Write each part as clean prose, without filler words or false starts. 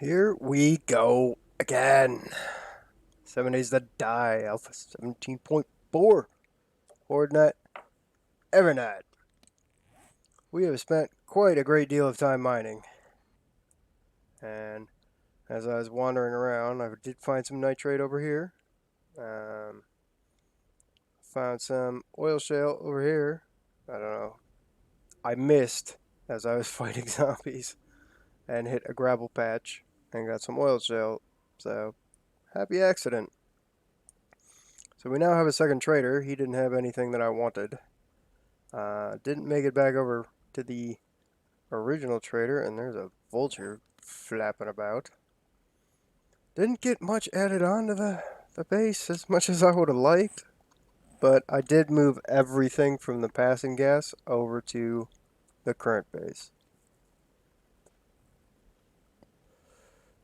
Here we go again. 7 Days to Die, Alpha 17.4. Horde night, every night. We have spent quite a great deal of time mining. And as I was wandering around, I did find some nitrate over here. Found some oil shale over here. I don't know. I missed as I was fighting zombies and hit a gravel patch and got some oil shale. So, happy accident. So we now have a second trader. He didn't have anything that I wanted. Didn't make it back over to the original trader, and there's a vulture flapping about. Didn't get much added on to the base as much as I would have liked, but I did move everything from the passing gas over to the current base.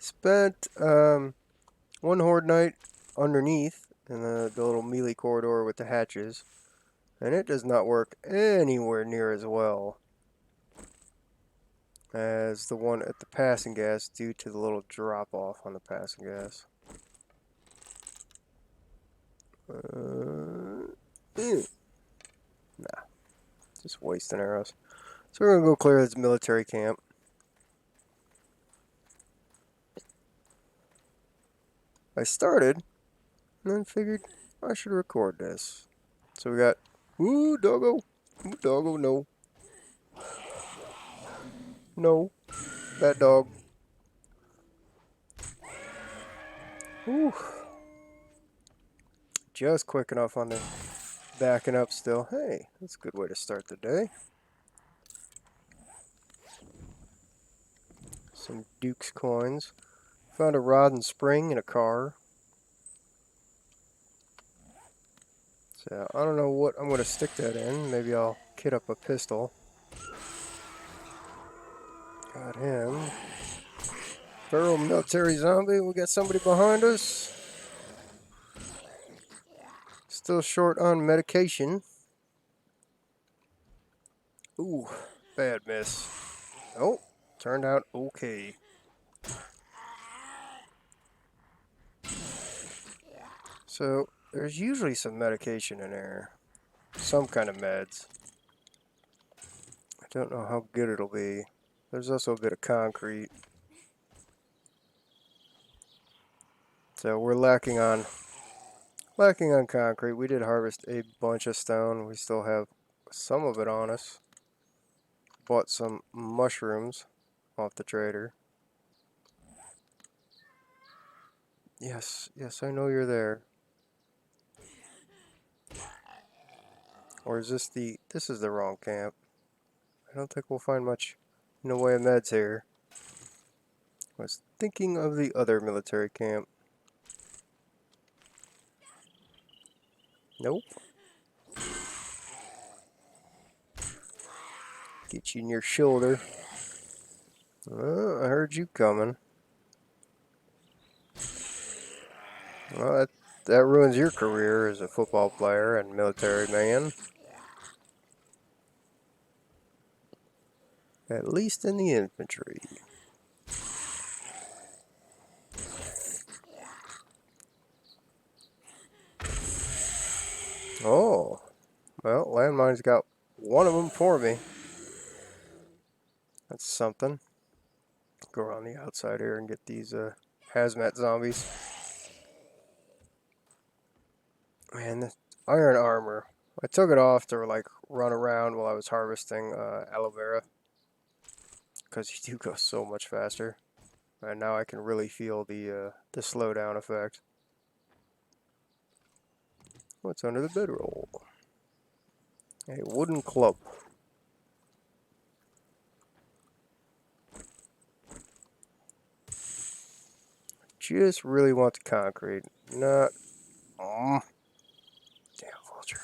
Spent one horde night underneath in the little melee corridor with the hatches, and it does not work anywhere near as well as the one at the passing gas due to the little drop off on the passing gas. Nah, just wasting arrows. So we're gonna go clear this military camp. I started and then figured I should record this. So we got ooh doggo, no. No, bad dog. Ooh. Just quick enough on the backing up still. Hey, that's a good way to start the day. Some Duke's coins. Found a rod and spring in a car. So I don't know what I'm going to stick that in. Maybe I'll kit up a pistol. Got him. Feral military zombie. We got somebody behind us. Still short on medication. Ooh, bad miss. Oh, turned out okay. So there's usually some medication in there. Some kind of meds. I don't know how good it'll be. There's also a bit of concrete. So we're lacking on concrete. We did harvest a bunch of stone. We still have some of it on us. Bought some mushrooms off the trader. Yes, I know you're there. Or is this this is the wrong camp. I don't think we'll find much in the way of meds here. I was thinking of the other military camp. Nope. Get you in your shoulder. I heard you coming. Well, that ruins your career as a football player and military man. At least in the infantry. Oh, well, landmine's got one of them for me. That's something. Go around the outside here and get these hazmat zombies. Man, the iron armor. I took it off to like run around while I was harvesting aloe vera, because you do go so much faster. And now I can really feel the slowdown effect. What's under the bedroll? A wooden club. Just really want the concrete. Not. Damn vulture.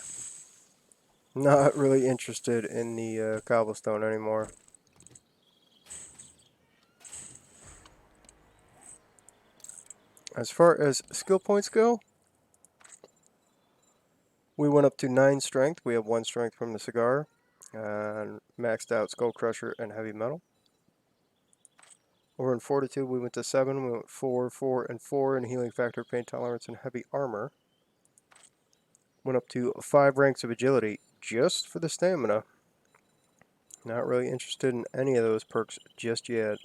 Not really interested in the cobblestone anymore. As far as skill points go, we went up to 9 strength. We have 1 strength from the cigar. And maxed out Skull Crusher and Heavy Metal. Over in Fortitude, we went to 7. We went 4, 4, and 4 in Healing Factor, Pain Tolerance, and Heavy Armor. Went up to 5 ranks of Agility just for the Stamina. Not really interested in any of those perks just yet.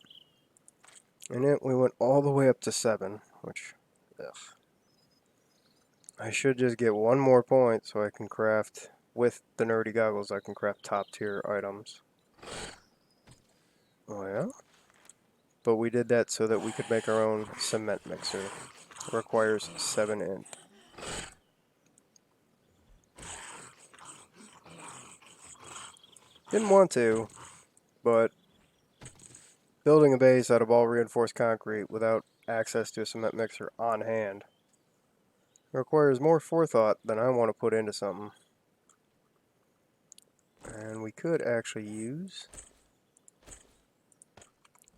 And then we went all the way up to 7, which, ugh. I should just get one more point so I can craft, with the nerdy goggles, I can craft top tier items. Oh yeah? But we did that so that we could make our own cement mixer. It requires 7 int. Didn't want to, but building a base out of all reinforced concrete without access to a cement mixer on hand requires more forethought than I want to put into something. And we could actually use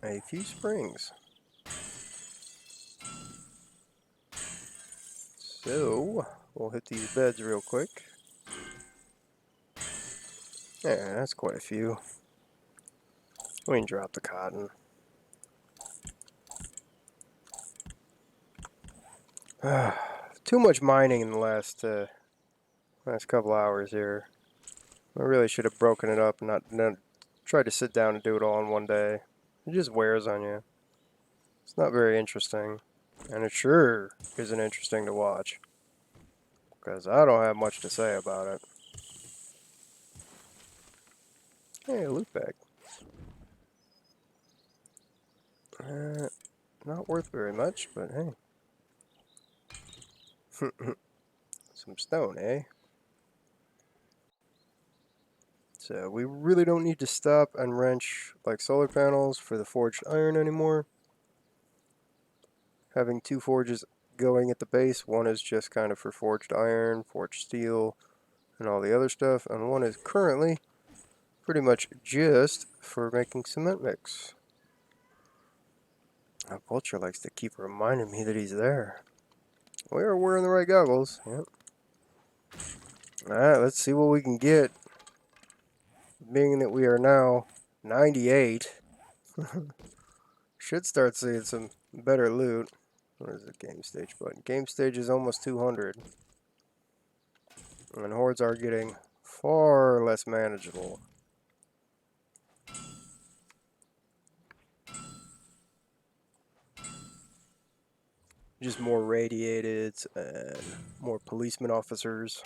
a few springs. So, we'll hit these beds real quick. Yeah, that's quite a few. We can drop the cotton. Too much mining in the last couple hours here. I really should have broken it up and not tried to sit down and do it all in one day. It just wears on you. It's not very interesting. And it sure isn't interesting to watch. Because I don't have much to say about it. Hey, a loot bag. Not worth very much, but hey. Some stone, eh? So we really don't need to stop and wrench like solar panels for the forged iron anymore. Having 2 forges going at the base, one is just kind of for forged iron, forged steel, and all the other stuff, and one is currently pretty much just for making cement mix. Vulture likes to keep reminding me that he's there. We are wearing the right goggles. Yep. Alright, let's see what we can get. Being that we are now 98, should start seeing some better loot. What is the game stage button? Game stage is almost 200. And hordes are getting far less manageable. Just more radiated and more policeman officers.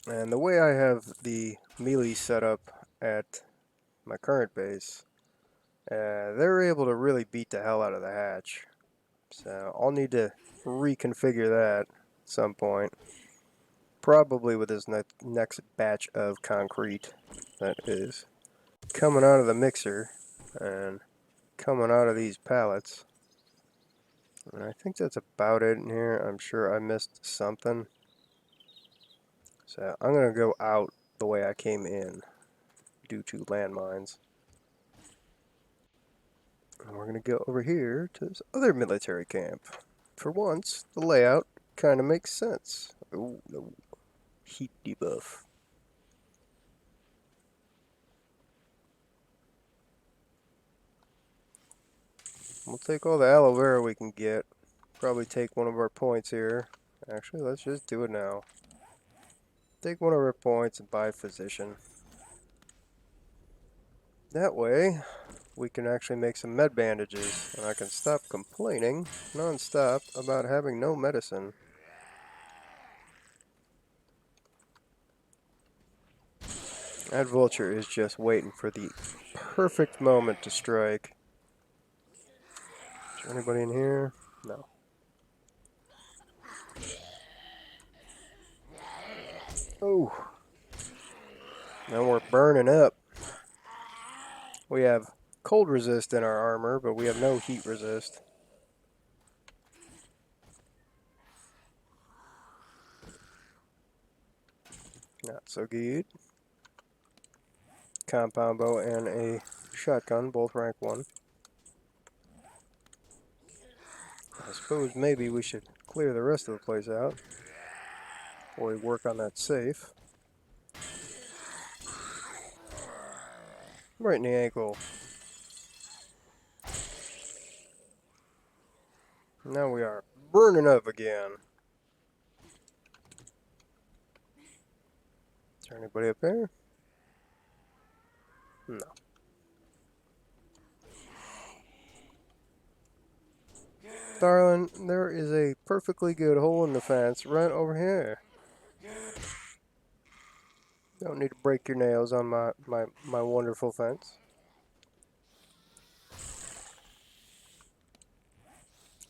And the way I have the melee set up at my current base, they're able to really beat the hell out of the hatch. So I'll need to reconfigure that at some point. Probably with this next batch of concrete that is coming out of the mixer and coming out of these pallets. And I think that's about it in here. I'm sure I missed something. So I'm going to go out the way I came in due to landmines. And we're going to go over here to this other military camp. For once, the layout kind of makes sense. Oh, no. Heat debuff. We'll take all the aloe vera we can get. Probably take one of our points here. Actually, let's just do it now. Take one of our points and buy physician. That way, we can actually make some med bandages, and I can stop complaining non-stop about having no medicine. That vulture is just waiting for the perfect moment to strike. Is there anybody in here? No. Oh. Now we're burning up. We have cold resist in our armor, but we have no heat resist. Not so good. Compound bow and a shotgun, both rank 1. I suppose maybe we should clear the rest of the place out before we work on that safe. Right in the ankle. Now we are burning up again. Is there anybody up there? No. Darling, there is a perfectly good hole in the fence right over here. Don't need to break your nails on my wonderful fence.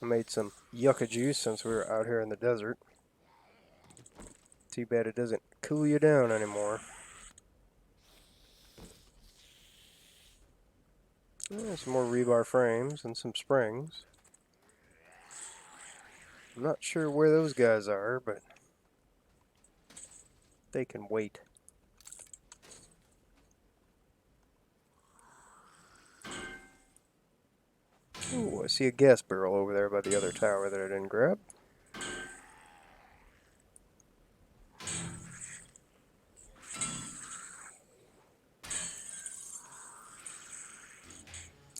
I made some yucca juice since we were out here in the desert. Too bad it doesn't cool you down anymore. Some more rebar frames and some springs. I'm not sure where those guys are, but they can wait. Ooh, I see a gas barrel over there by the other tower that I didn't grab.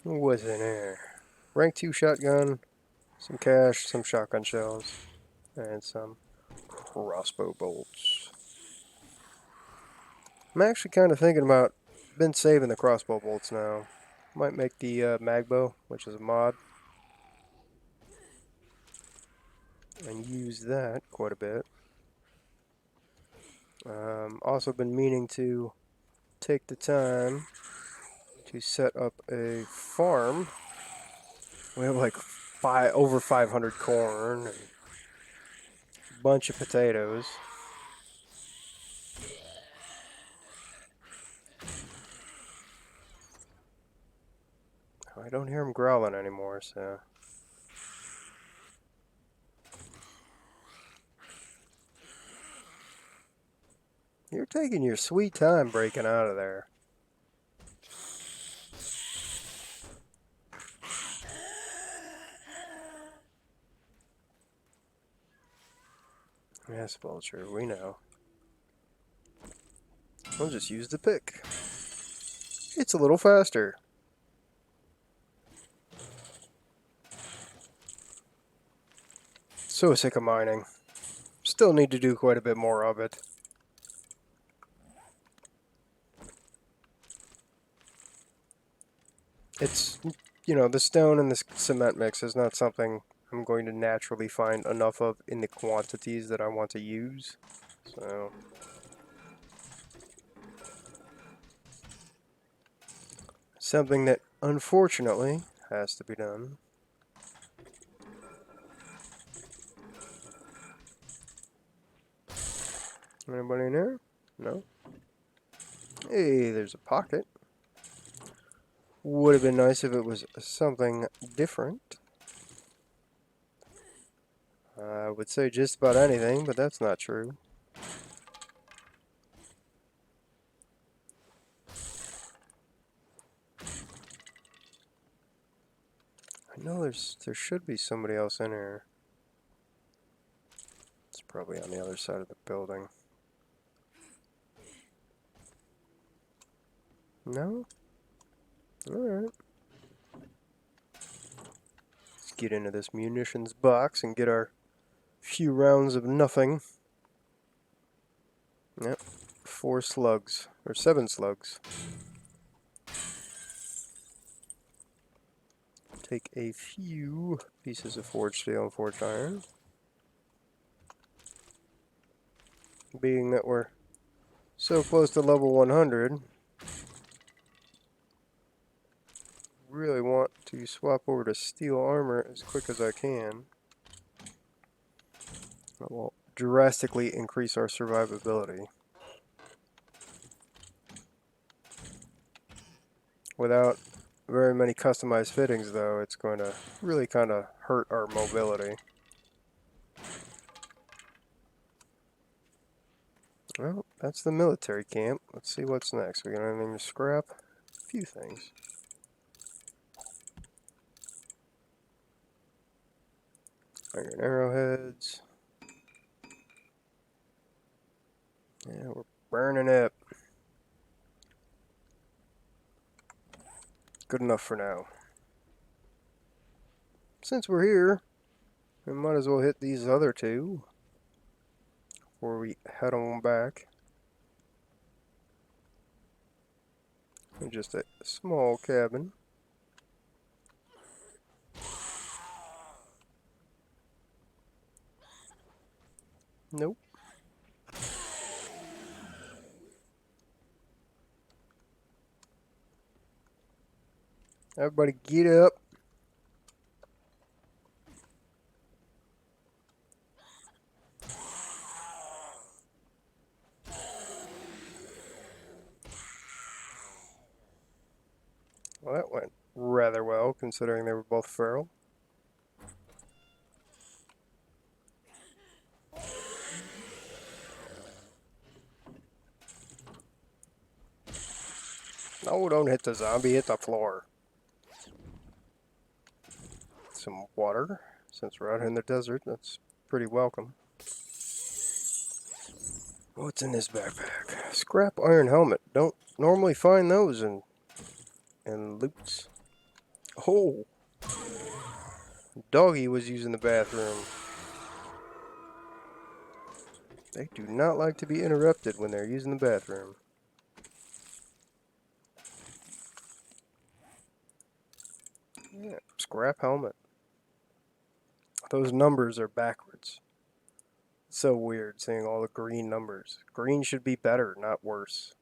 What's in there? Rank 2 shotgun, some cash, some shotgun shells, and some crossbow bolts. I'm actually kind of thinking about, been saving the crossbow bolts now. Might make the magbow, which is a mod, and use that quite a bit. Also been meaning to take the time to set up a farm. We have like over 500 corn and a bunch of potatoes. I don't hear him growling anymore, so... You're taking your sweet time breaking out of there. Yes, Vulture, we know. We'll just use the pick. It's a little faster. So sick of mining. Still need to do quite a bit more of it. It's, the stone and the cement mix is not something I'm going to naturally find enough of in the quantities that I want to use. So... something that, unfortunately, has to be done. Anybody in there? No? Hey, there's a pocket. Would have been nice if it was something different. I would say just about anything, but that's not true. I know there should be somebody else in here. It's probably on the other side of the building. No? Alright. Let's get into this munitions box and get our few rounds of nothing. Yep. 4 slugs. Or 7 slugs. Take a few pieces of forged steel and forged iron. Being that we're so close to level 100, really want to swap over to steel armor as quick as I can. That will drastically increase our survivability. Without very many customized fittings, though, it's going to really kind of hurt our mobility. Well, that's the military camp. Let's see what's next. We got anything to scrap? A few things. Iron arrowheads. Yeah, we're burning up. Good enough for now. Since we're here, we might as well hit these other two before we head on back. Just a small cabin. Nope. Everybody get up. Well, that went rather well, considering they were both feral. No, don't hit the zombie, hit the floor. Some water, since we're out in the desert, that's pretty welcome. What's in this backpack? Scrap iron helmet. Don't normally find those in loots. Oh, doggy was using the bathroom. They do not like to be interrupted when they're using the bathroom. Yeah, scrap helmet. Those numbers are backwards. It's so weird seeing all the green numbers. Green should be better, not worse.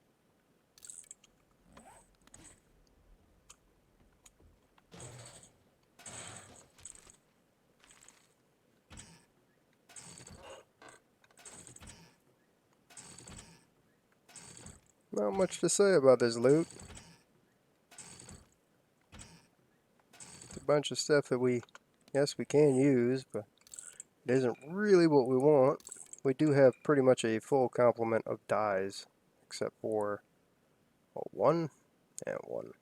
Not much to say about this loot. It's a bunch of stuff that we can use, but it isn't really what we want. We do have pretty much a full complement of dyes, except for one and one.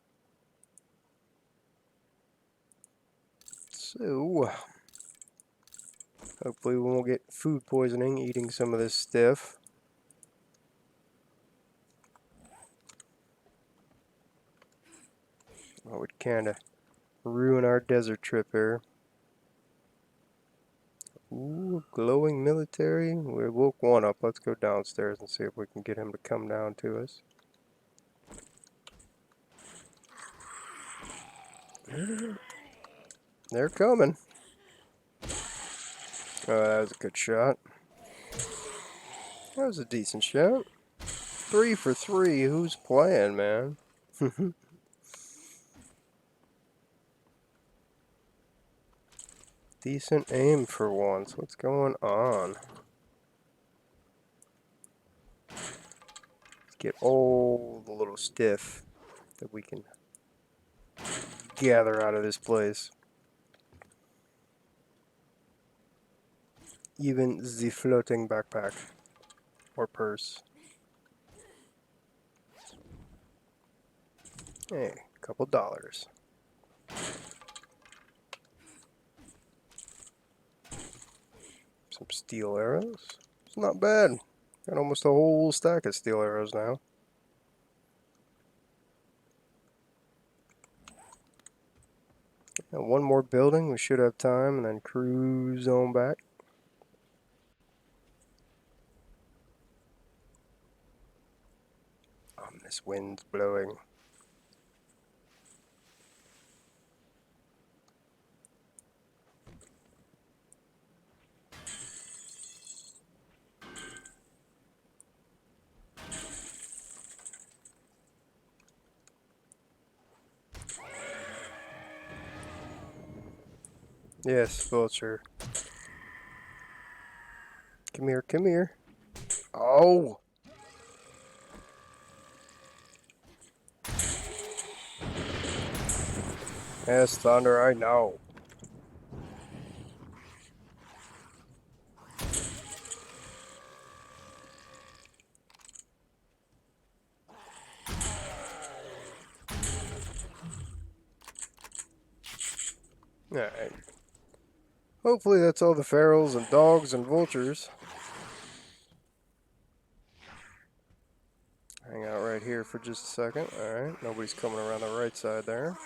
So, hopefully we won't get food poisoning eating some of this stuff. That would kind of ruin our desert trip here. Ooh, glowing military. We woke one up. Let's go downstairs and see if we can get him to come down to us. They're coming. Oh, that was a good shot. That was a decent shot. 3 for 3. Who's playing, man? Decent aim for once. What's going on? Let's get all the little stiff that we can gather out of this place. Even the floating backpack or purse. Hey, couple dollars. Some steel arrows. It's not bad. Got almost a whole stack of steel arrows now. And one more building. We should have time, and then cruise on back. This wind's blowing. Yes, vulture. Come here, come here. Oh! Yes, thunder, I know. Alright. Hopefully that's all the ferals and dogs and vultures. Hang out right right here for just a second. Alright, nobody's coming around the right side there.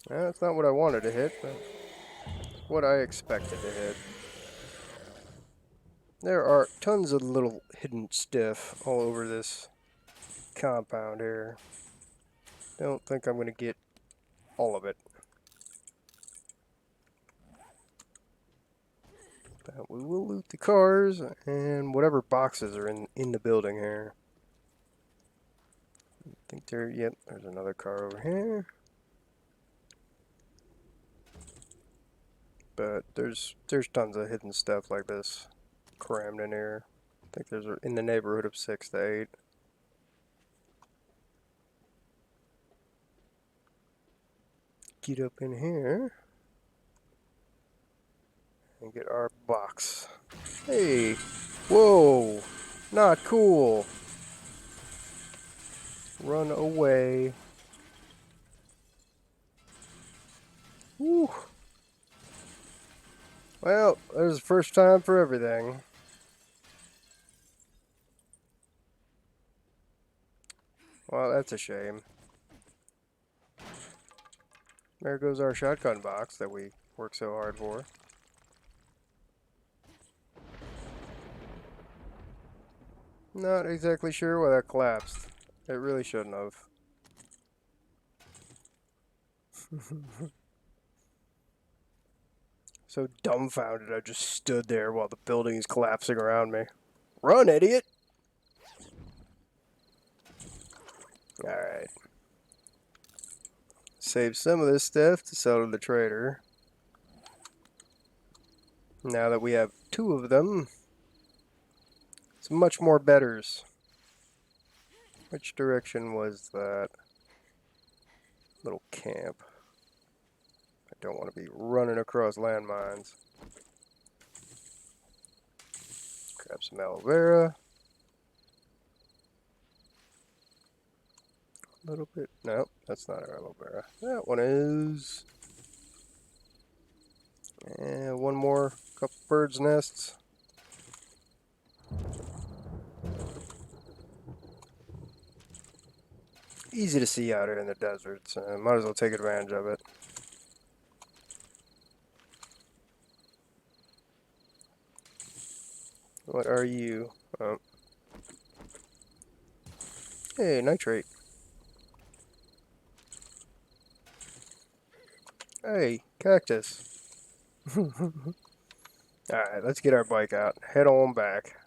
That's not what I wanted to hit, but it's what I expected to hit. There are tons of little hidden stuff all over this compound here. Don't think I'm going to get all of it. But we will loot the cars and whatever boxes are in the building here. I think yep, there's another car over here. But there's tons of hidden stuff like this crammed in here. I think there's in the neighborhood of 6 to 8. Get up in here and get our box. Hey, whoa, not cool. Run away. Woo. Well, there's the first time for everything. Well, that's a shame. There goes our shotgun box that we worked so hard for. Not exactly sure why that collapsed. It really shouldn't have. So dumbfounded, I just stood there while the building is collapsing around me. Run, idiot! Alright. Save some of this stuff to sell to the trader. Now that we have 2 of them, it's much more betters. Which direction was that little camp? I don't want to be running across landmines. Grab some aloe vera. A little bit. No, that's not aloe vera. That one is. And one more. Couple birds' nests. Easy to see out here in the desert, so might as well take advantage of it. What are you? Oh. Hey, nitrate. Hey, cactus. Alright, let's get our bike out. Head on back.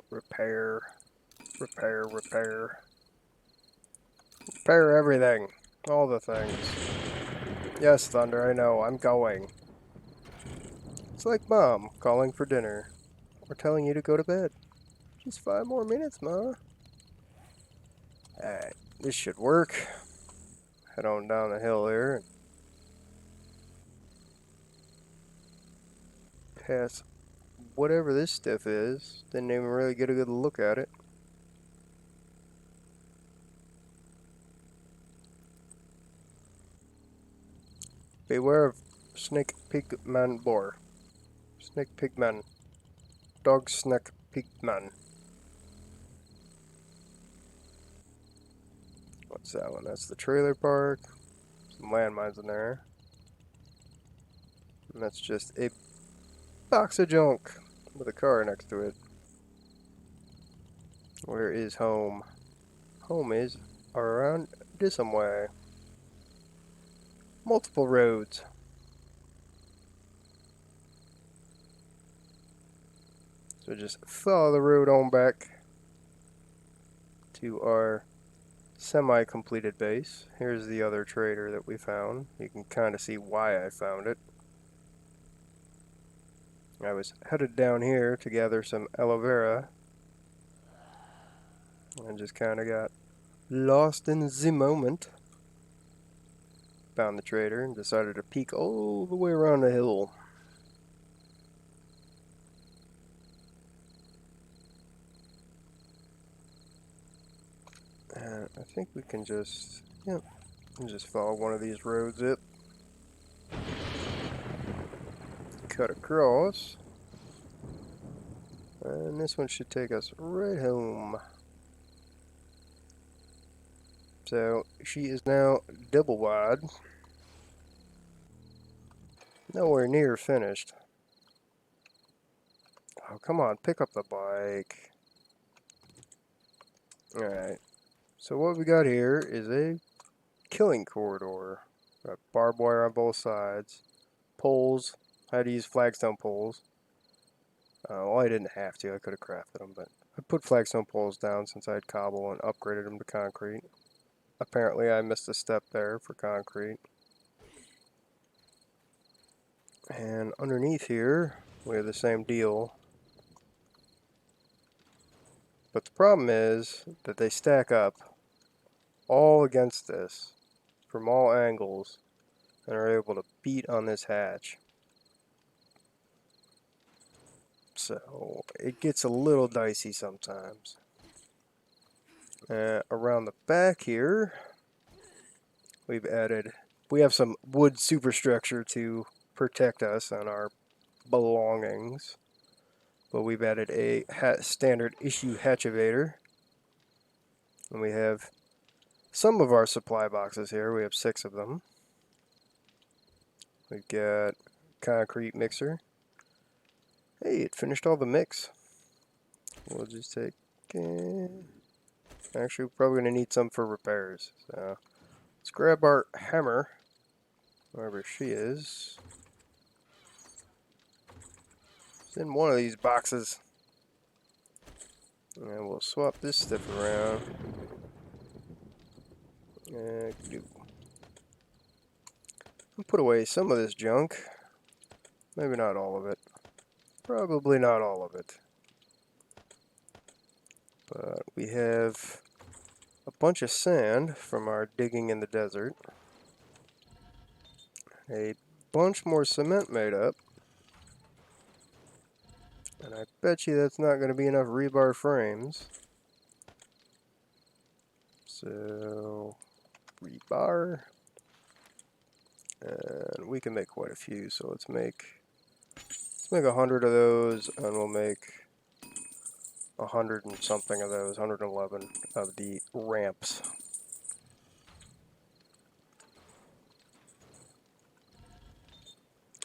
Repair. Repair, repair. Repair everything. All the things. Yes, Thunder, I know. I'm going. It's like Mom calling for dinner. Or telling you to go to bed. Just 5 more minutes, Ma. Alright, this should work. Head on down the hill here and pass whatever this stuff is. Didn't even really get a good look at it. Beware of snake pigman boar. Snake pigman. Dog snake pigman. What's that one? That's the trailer park. Some landmines in there. And that's just a box of junk with a car next to it. Where is home? Home is around this way. Multiple roads. So just follow the road on back to our semi-completed base. Here's the other trader that we found. You can kind of see why I found it. I was headed down here to gather some aloe vera and just kind of got lost in the moment. Found the trader and decided to peek all the way around the hill. And I think we can just, yep, just follow one of these roads up. cut across. And this one should take us right home. So she is now double wide. Nowhere near finished. Oh, come on, pick up the bike. Alright. So what we got here is a killing corridor. Got barbed wire on both sides. Poles. I had to use flagstone poles. Well, I didn't have to. I could have crafted them, but I put flagstone poles down since I had cobble and upgraded them to concrete. Apparently I missed a step there for concrete. And underneath here, we have the same deal. But the problem is that they stack up all against this from all angles and are able to beat on this hatch. So it gets a little dicey sometimes. Around the back here, we have some wood superstructure to protect us and our belongings. But we've added a standard issue hatchavator. And we have some of our supply boxes here. We have 6 of them. We've got concrete mixer. Hey, it finished all the mix. We'll just take... Actually, we're probably going to need some for repairs. So let's grab our hammer, wherever she is. It's in one of these boxes. And we'll swap this stuff around. And put away some of this junk. Maybe not all of it. Probably not all of it. But we have a bunch of sand from our digging in the desert. A bunch more cement made up. And I bet you that's not going to be enough rebar frames. So, rebar. And we can make quite a few, so let's make 100 of those, and we'll make 100 and something of those, 111 of the ramps.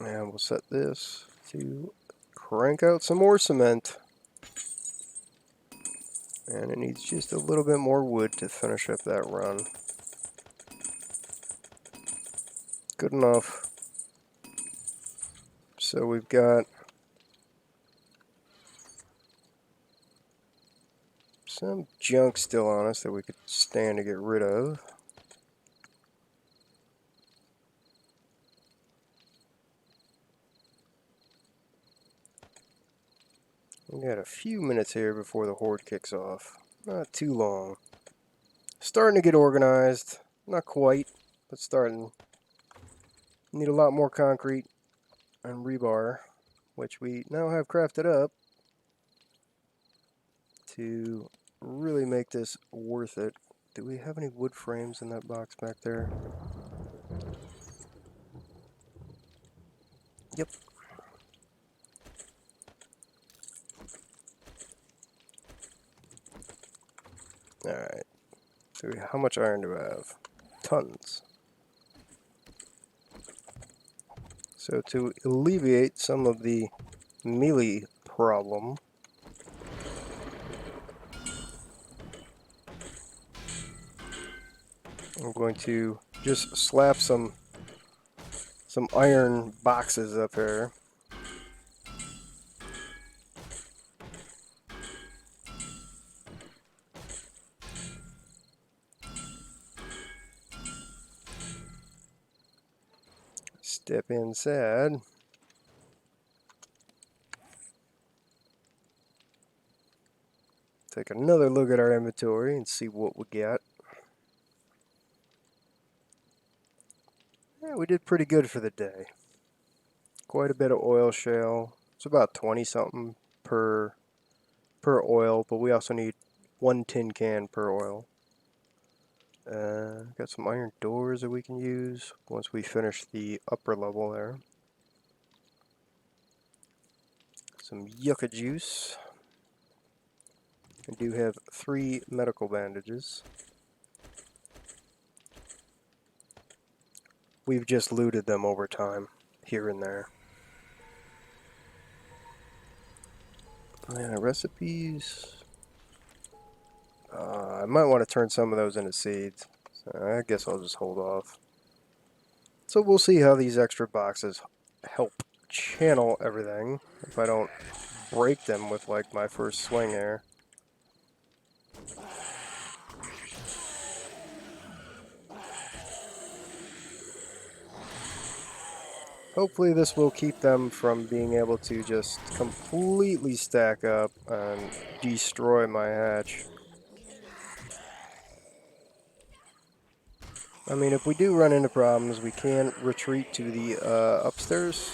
And we'll set this to crank out some more cement. And it needs just a little bit more wood to finish up that run. Good enough. So we've got some junk still on us that we could stand to get rid of. We got a few minutes here before the horde kicks off. Not too long. Starting to get organized. Not quite, but starting. Need a lot more concrete and rebar, which we now have crafted up to really make this worth it. Do we have any wood frames in that box back there? Yep. Alright. So how much iron do I have? Tons. So to alleviate some of the melee problem, I'm going to just slap some iron boxes up here. Step inside. Take another look at our inventory and see what we got. Yeah, we did pretty good for the day. Quite a bit of oil shale. It's about 20 something per oil, but we also need 1 tin can per oil. Got some iron doors that we can use once we finish the upper level there. Some yucca juice. I do have 3 medical bandages. We've just looted them over time, here and there. Recipes. I might want to turn some of those into seeds. So I guess I'll just hold off. So we'll see how these extra boxes help channel everything if I don't break them with like my first swing here. Hopefully this will keep them from being able to just completely stack up and destroy my hatch. I mean, if we do run into problems, we can retreat to the upstairs.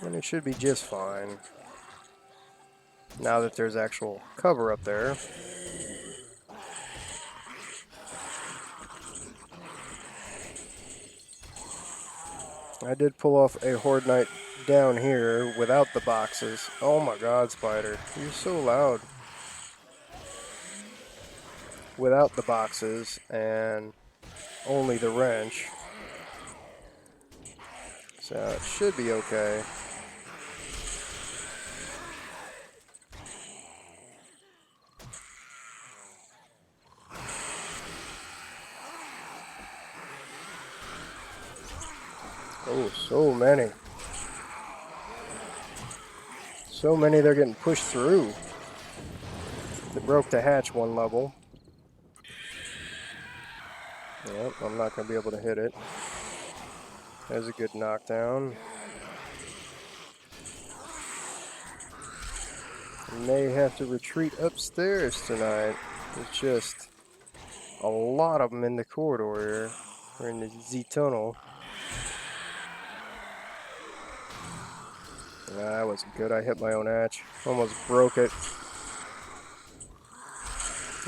And it should be just fine. Now that there's actual cover up there. I did pull off a Horde Knight down here without the boxes. Oh my god, Spider. You're so loud. Without the boxes and only the wrench. So it should be okay. Oh, so many. So many they're getting pushed through. They broke the hatch one level. Yep, I'm not going to be able to hit it. There's a good knockdown. May have to retreat upstairs tonight. There's just a lot of them in the corridor here. We're in the Z tunnel. That wasn't good. I hit my own hatch. Almost broke it.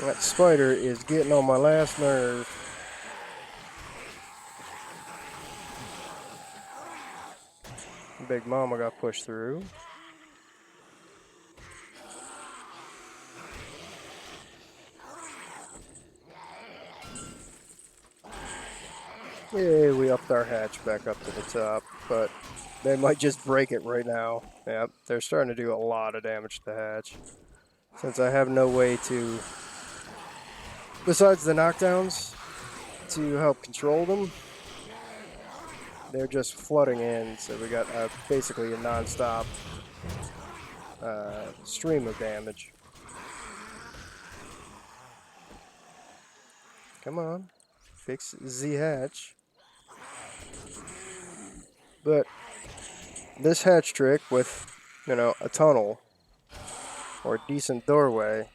That spider is getting on my last nerve. Big Mama got pushed through. Yay, we upped our hatch back up to the top, but they might just break it right now. Yep, they're starting to do a lot of damage to the hatch. Since I have no way to, besides the knockdowns, to help control them, they're just flooding in, so we got basically a non-stop stream of damage. Come on, fix the hatch. But this hatch trick with, you know, a tunnel or a decent doorway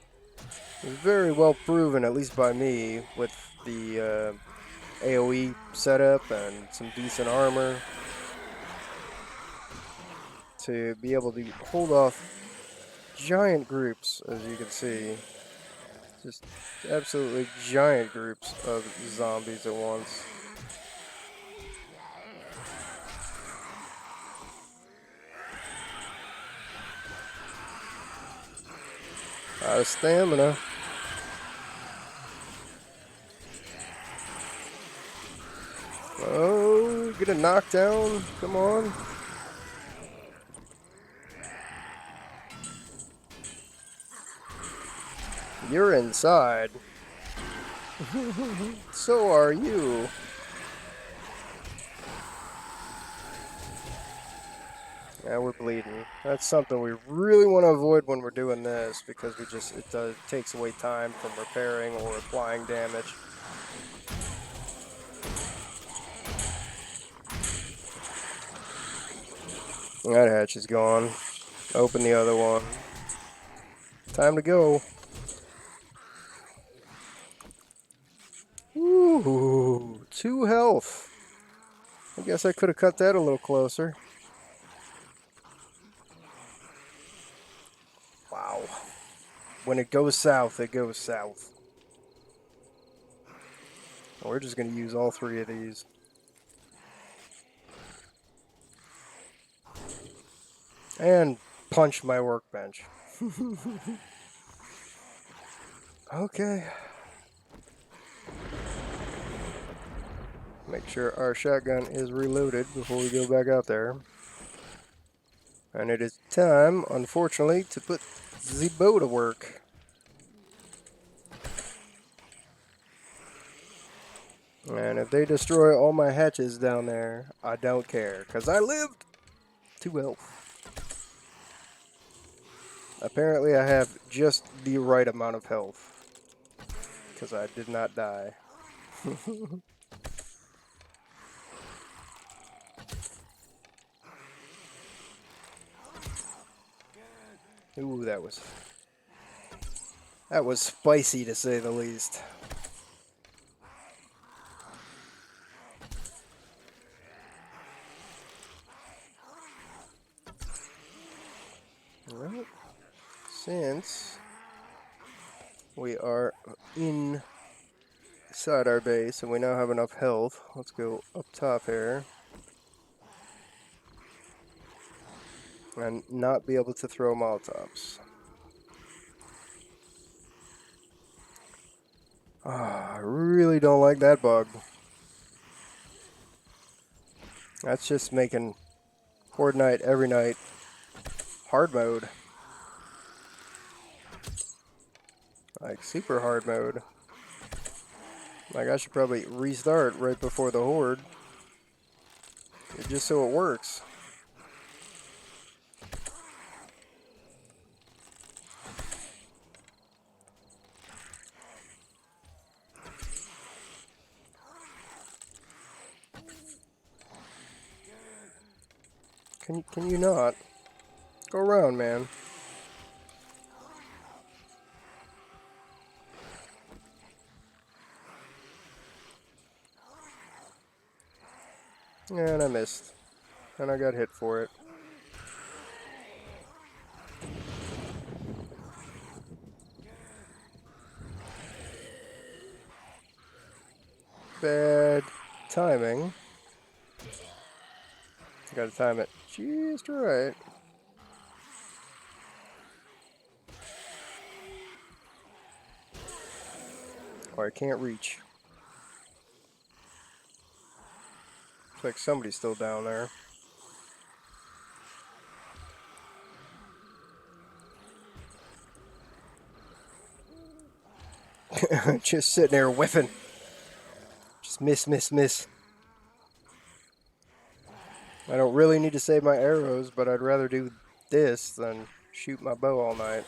is very well proven, at least by me, with the AoE setup and some decent armor, to be able to hold off giant groups, as you can see. Just absolutely giant groups of zombies at once. Out of stamina. Oh, get a knockdown. Come on. You're inside. So are you. Yeah, we're bleeding. That's something we really want to avoid when we're doing this, because it takes away time from repairing or applying damage. That hatch is gone. Open the other one. Time to go. Ooh, 2 health. I guess I could have cut that a little closer. Wow. When it goes south, it goes south. We're just going to use all 3 of these. And punch my workbench. Okay. Make sure our shotgun is reloaded before we go back out there. And it is time, unfortunately, to put the bow to work. And if they destroy all my hatches down there, I don't care, because I lived 2 health. Apparently I have just the right amount of health, because I did not die. Ooh, that was spicy to say the least. Well, since we are inside our base and we now have enough health, let's go up top here and not be able to throw Molotovs. I really don't like that bug. That's just making Horde Night every night hard mode. Like super hard mode. Like I should probably restart right before the Horde. Just so it works. Can you not? Go around, man. And I missed. And I got hit for it. Bad timing. Gotta time it just right. Or I can't reach. Looks like somebody's still down there. Just sitting there whiffing. Just miss. I don't really need to save my arrows, but I'd rather do this than shoot my bow all night.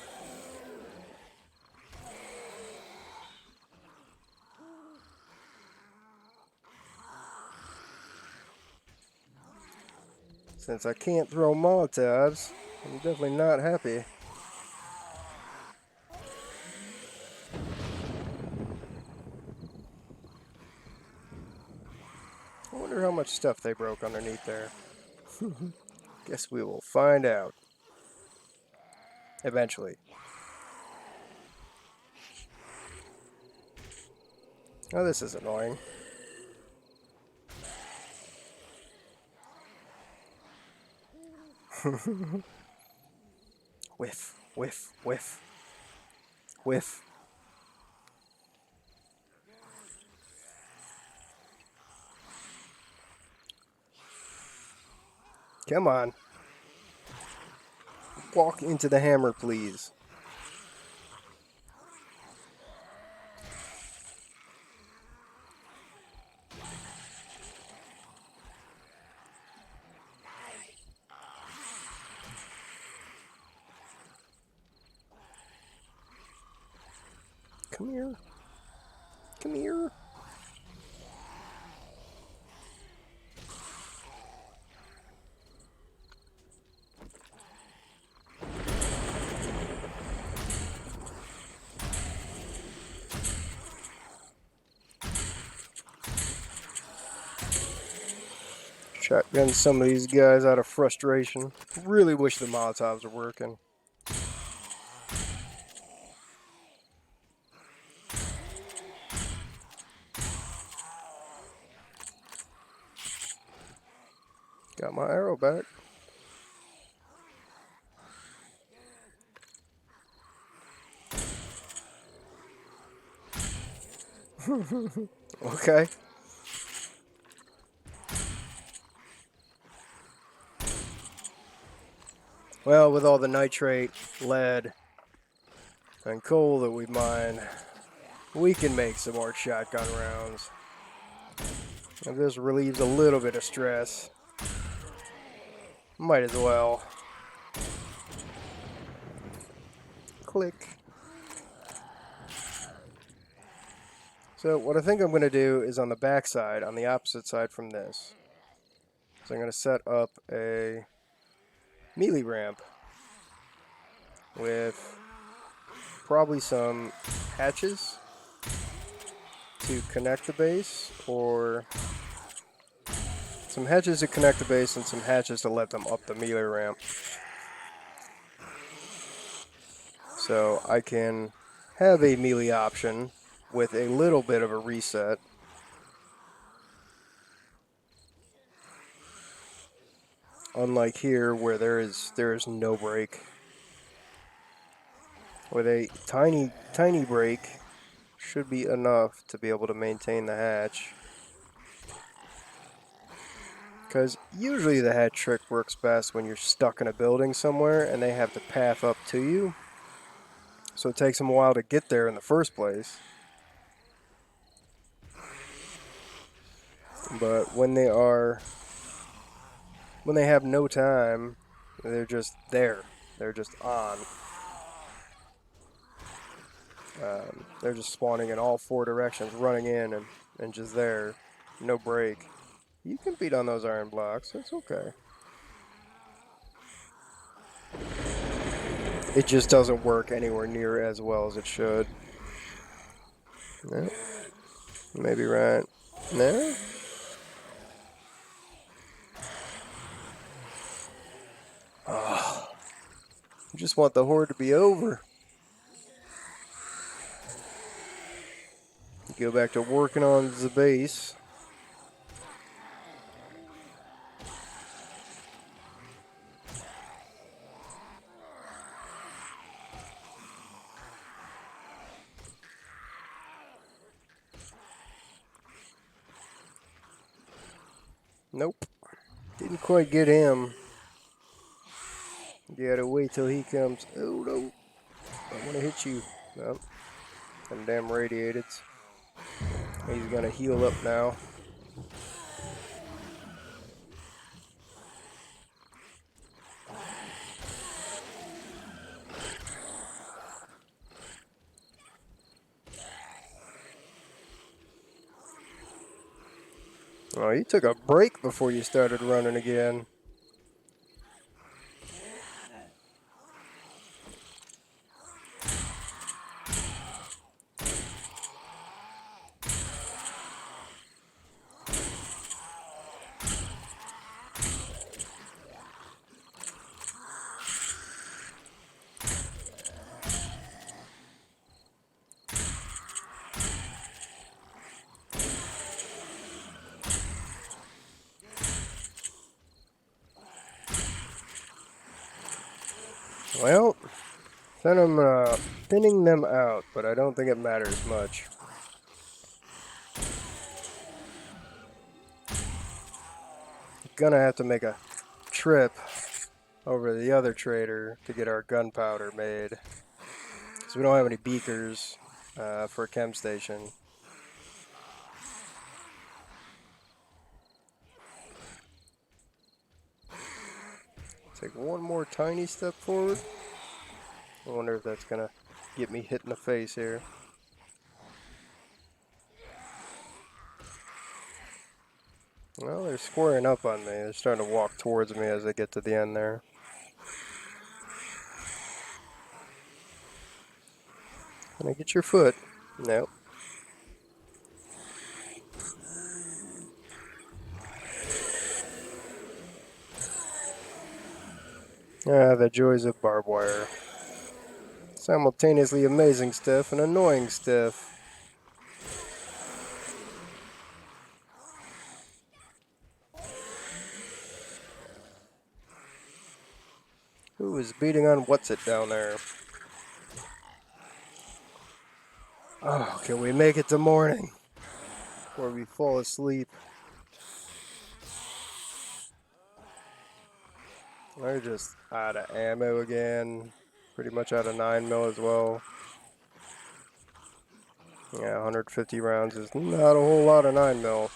Since I can't throw Molotovs, I'm definitely not happy. I wonder how much stuff they broke underneath there. Guess we will find out. Eventually. Oh, this is annoying. Whiff. Come on. Walk into the hammer, please. Come here. Come here. Shotgun some of these guys out of frustration. Really wish the Molotovs were working. Got my arrow back. Okay. Well, with all the nitrate, lead, and coal that we mine, we can make some more shotgun rounds. And this relieves a little bit of stress. Might as well. Click. So what I think I'm going to do is on the back side, on the opposite side from this. So I'm going to set up a melee ramp with probably some hatches to connect the base, or some hatches to connect the base and some hatches to let them up the melee ramp. So I can have a melee option with a little bit of a reset. Unlike here where there is no break. With a tiny break should be enough to be able to maintain the hatch. Because usually the hatch trick works best when you're stuck in a building somewhere and they have to path up to you. So it takes them a while to get there in the first place. But when they have no time, they're just there. They're just on. They're just spawning in all four directions, running in and just there. No break. You can beat on those iron blocks. It's okay. It just doesn't work anywhere near as well as it should. No. Maybe right. No. Oh, I just want the horde to be over. Go back to working on the base. Nope. Didn't quite get him. You gotta wait till he comes. Oh no. I wanna hit you. Nope. I'm damn radiated. He's gonna heal up now. Oh, you took a break before you started running again. Well, then I'm thinning them out, but I don't think it matters much. Gonna have to make a trip over to the other trader to get our gunpowder made. Because we don't have any beakers for a chem station. Take one more tiny step forward. I wonder if that's gonna get me hit in the face here. Well, they're squaring up on me. They're starting to walk towards me as they get to the end there. Can I get your foot? Nope. Ah, the joys of barbed wire. Simultaneously amazing stuff and annoying stuff. Who is beating on what's it down there? Oh, can we make it to morning? before we fall asleep. They're just out of ammo again. Pretty much out of 9mm as well. Yeah, 150 rounds is not a whole lot of 9mm.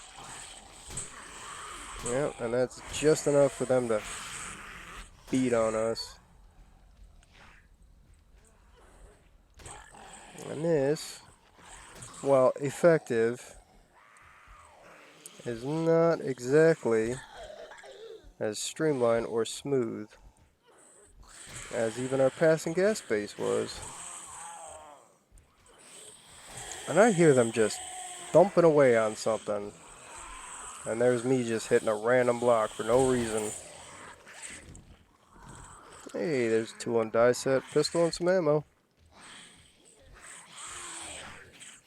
Yeah, and that's just enough for them to beat on us. And this, while effective, is not exactly as streamlined or smooth as even our passing gas base was. And I hear them just thumping away on something. And there's me just hitting a random block for no reason. Hey, there's 2 on die set, pistol, and some ammo.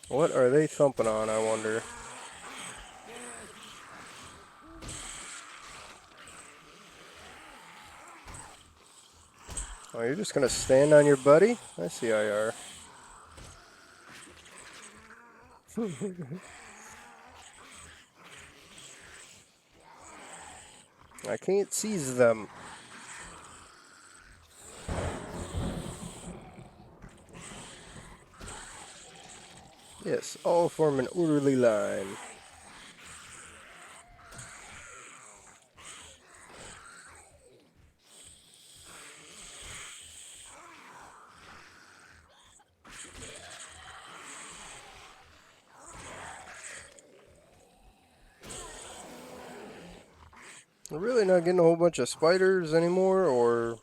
What are they thumping on, I wonder? Oh, you're just gonna stand on your buddy? I see how you are. I can't seize them. Yes, all form an orderly line. We're really not getting a whole bunch of spiders anymore, or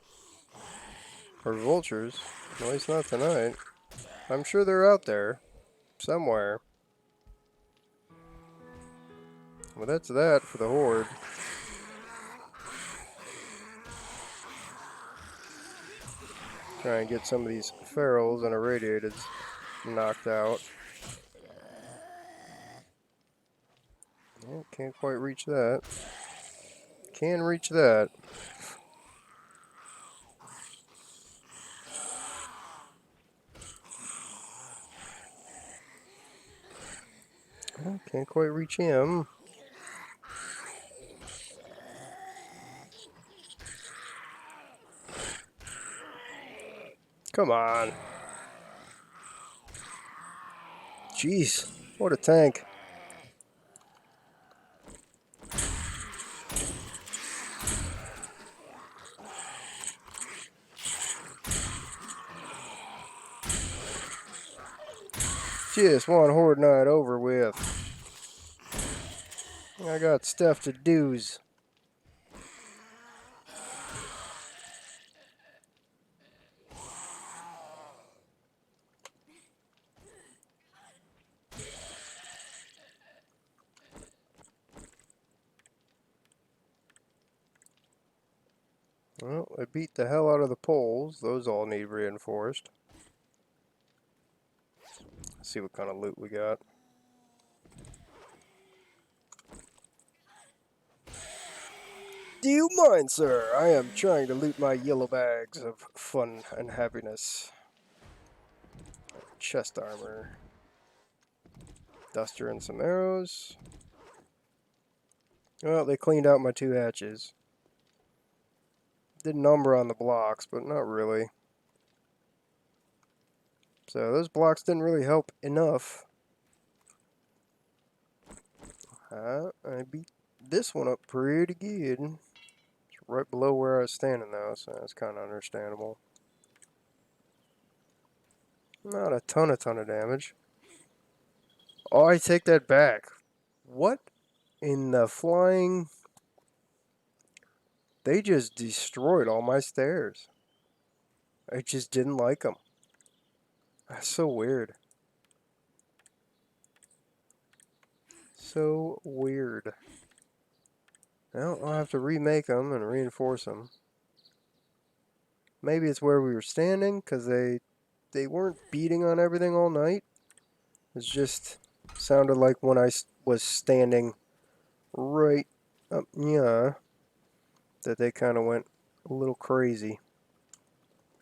vultures. At least not tonight. I'm sure they're out there somewhere. Well, that's that for the horde. Try and get some of these ferals and irradiateds knocked out. Oh, can't quite reach that. Can reach that. Oh, can't quite reach him. Come on. Jeez, what a tank. Just one horde night over with. I got stuff to do's. Well, I beat the hell out of the poles. Those all need reinforced. Let's see what kind of loot we got. Do you mind, sir? I am trying to loot my yellow bags of fun and happiness. Chest armor. Duster and some arrows. Well, they cleaned out my 2 hatches. Did number on the blocks, but not really. So those blocks didn't really help enough. I beat this one up pretty good. It's right below where I was standing though, so that's kind of understandable. Not a ton of damage. Oh, I take that back. What in the flying... They just destroyed all my stairs. I just didn't like them. That's so weird. So weird. Well, I'll have to remake them and reinforce them. Maybe it's where we were standing, because they weren't beating on everything all night. It just sounded like when I was standing right up, yeah, that they kind of went a little crazy.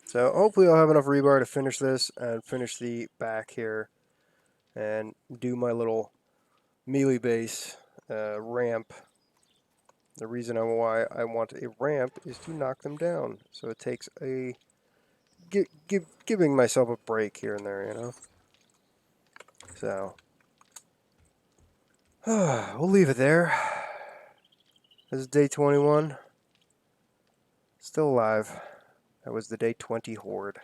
So hopefully I'll have enough rebar to finish this and finish the back here and do my little melee base ramp. The reason why I want a ramp is to knock them down. So it takes a giving myself a break here and there, you know. So we'll leave it there. This is day 21. Still alive. That was the day 20 horde.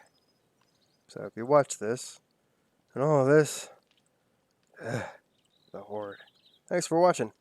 So if you watch this and all of this, the horde. Thanks for watching.